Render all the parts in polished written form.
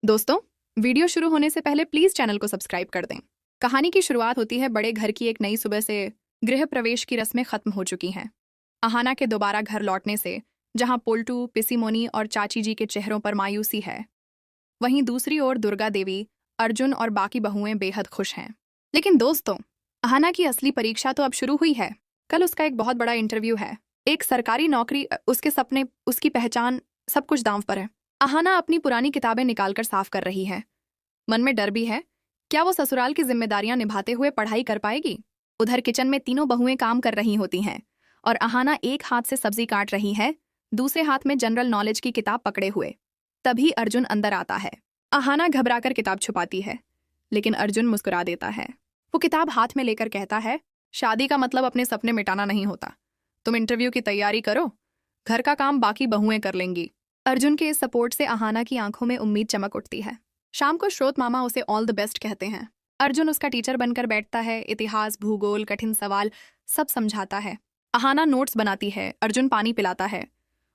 दोस्तों, वीडियो शुरू होने से पहले प्लीज चैनल को सब्सक्राइब कर दें। कहानी की शुरुआत होती है बड़े घर की एक नई सुबह से। गृह प्रवेश की रस्में खत्म हो चुकी हैं। अहाना के दोबारा घर लौटने से, जहां पोल्टू, पिसीमोनी और चाची जी के चेहरों पर मायूसी है, वहीं दूसरी ओर दुर्गा देवी, अर्जुन और बाकी बहुएं बेहद खुश हैं। लेकिन दोस्तों, अहाना की असली परीक्षा तो अब शुरू हुई है। कल उसका एक बहुत बड़ा इंटरव्यू है। एक सरकारी नौकरी, उसके सपने, उसकी पहचान, सब कुछ दांव पर है। अहाना अपनी पुरानी किताबें निकालकर साफ कर रही है। मन में डर भी है, क्या वो ससुराल की जिम्मेदारियां निभाते हुए पढ़ाई कर पाएगी। उधर किचन में तीनों बहुएं काम कर रही होती हैं और अहाना एक हाथ से सब्जी काट रही है, दूसरे हाथ में जनरल नॉलेज की किताब पकड़े हुए। तभी अर्जुन अंदर आता है। अहाना घबराकर किताब छुपाती है, लेकिन अर्जुन मुस्कुरा देता है। वो किताब हाथ में लेकर कहता है, शादी का मतलब अपने सपने मिटाना नहीं होता। तुम इंटरव्यू की तैयारी करो, घर का काम बाकी बहुएं कर लेंगी। अर्जुन के इस सपोर्ट से अहाना की आंखों में उम्मीद चमक उठती है। शाम को श्रोत मामा उसे ऑल द बेस्ट कहते हैं। अर्जुन उसका टीचर बनकर बैठता है। इतिहास, भूगोल, कठिन सवाल सब समझाता है। अहाना नोट्स बनाती है, अर्जुन पानी पिलाता है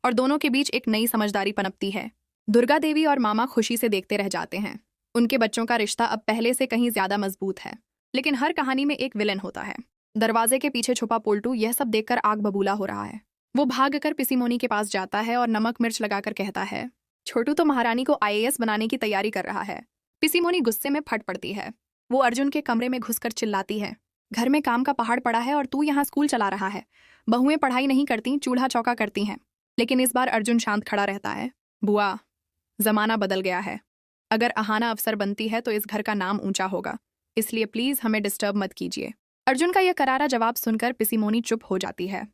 और दोनों के बीच एक नई समझदारी पनपती है। दुर्गा देवी और मामा खुशी से देखते रह जाते हैं। उनके बच्चों का रिश्ता अब पहले से कहीं ज्यादा मजबूत है। लेकिन हर कहानी में एक विलेन होता है। दरवाजे के पीछे छुपा पोल्टू यह सब देखकर आग बबूला हो रहा है। वो भागकर पिसीमोनी के पास जाता है और नमक मिर्च लगाकर कहता है, छोटू तो महारानी को आईएएस बनाने की तैयारी कर रहा है। पिसीमोनी गुस्से में फट पड़ती है। वो अर्जुन के कमरे में घुसकर चिल्लाती है, घर में काम का पहाड़ पड़ा है और तू यहाँ स्कूल चला रहा है। बहुएं पढ़ाई नहीं करती, चूल्हा चौका करती हैं। लेकिन इस बार अर्जुन शांत खड़ा रहता है। बुआ, जमाना बदल गया है। अगर अहाना अफसर बनती है तो इस घर का नाम ऊंचा होगा, इसलिए प्लीज हमें डिस्टर्ब मत कीजिए। अर्जुन का यह करारा जवाब सुनकर पिसीमोनी चुप हो जाती है,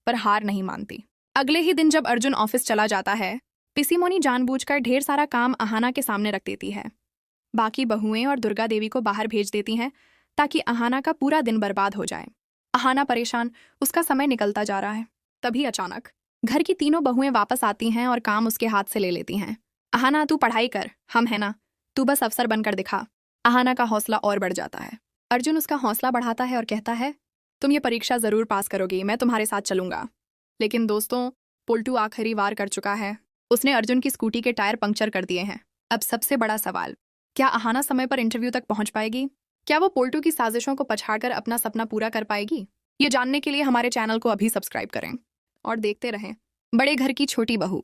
पर हार नहीं मानती। अगले ही दिन जब अर्जुन ऑफिस चला जाता है, पिसीमोनी जानबूझकर ढेर सारा काम अहाना के सामने रख देती है। बाकी बहुएं और दुर्गा देवी को बाहर भेज देती हैं ताकि अहाना का पूरा दिन बर्बाद हो जाए। अहाना परेशान, उसका समय निकलता जा रहा है। तभी अचानक घर की तीनों बहुएं वापस आती हैं और काम उसके हाथ से ले लेती हैं। अहाना, तू पढ़ाई कर, हम है ना, तू बस अफसर बनकर दिखा। अहाना का हौसला और बढ़ जाता है। अर्जुन उसका हौसला बढ़ाता है और कहता है, तुम ये परीक्षा जरूर पास करोगी, मैं तुम्हारे साथ चलूंगा। लेकिन दोस्तों, पोल्टू आखिरी वार कर चुका है। उसने अर्जुन की स्कूटी के टायर पंक्चर कर दिए हैं। अब सबसे बड़ा सवाल, क्या अहाना समय पर इंटरव्यू तक पहुंच पाएगी? क्या वो पोल्टू की साजिशों को पछाड़कर अपना सपना पूरा कर पाएगी? ये जानने के लिए हमारे चैनल को अभी सब्सक्राइब करें और देखते रहें बड़े घर की छोटी बहू।